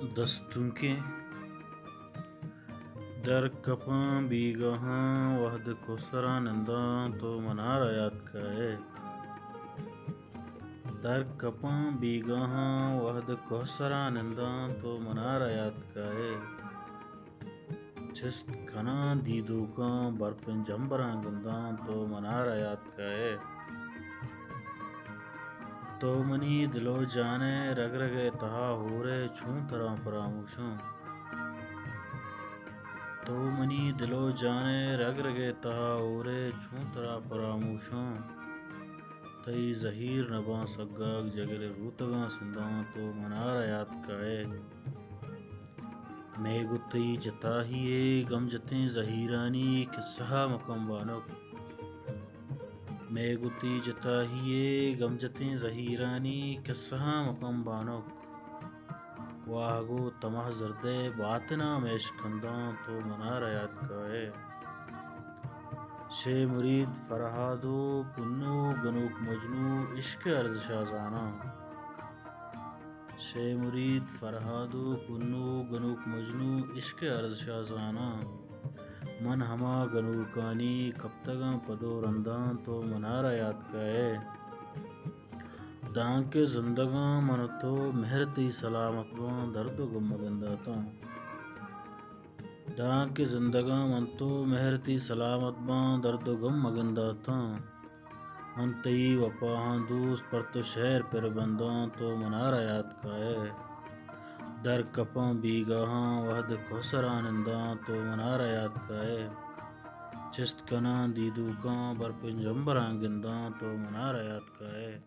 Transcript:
دستوں کے در کپاں بھی گاہاں وحد کو سراننداں تو منار یاد کا ہے در کپاں بھی گاہاں وحد کو سراننداں تو منار یاد کا ہے چست کنا دیدو کاں برپن جمبراں گنداں تو منار یاد کا ہے تو منی دلو جانے رگ رگے تہا ہورے چھوں تراں فراموشوں تو منی دلو جانے رگ رگے تہا ہورے چھوں ترا فراموشوں تئی زہیر نباں سگاگ جگل روتگاں سنداں تو منار یاد کا ہے میں گتئی جتا ہیے غم جتیں زہیرانی قصہ مکم بانک میں گتی جتا ہیے غم جتیں زہیرانی قصہ مکم بانک واہ گو تمہ زردے باطنا میش کنداں تو منار یاد کا ہے شے مرید فرہادو پنو گنوک مجنو عشق عرض شازانہ شے مرید فرہادو پنو گنوک مجنو عشق عرض شازانہ من ہما گنوکانی کپتگاں پدو رنداں تو منار یاد کا ہے دان کے زندگاں من تو مہرتی سلامت باں درد و غم مگنداتاں دان کے زندگاں من تو مہرتی سلامت باں درد و غم مگنداتاں من تئی وفاہاں دوست پر تو شہر پر بنداں تو منار یاد کا ہے در کپاں بھی گاہاں وحد کو سراننداں تو منار یاد کا ہے چست کنا دیدو کاں برپن جمبراں گنداں تو منار یاد کا ہے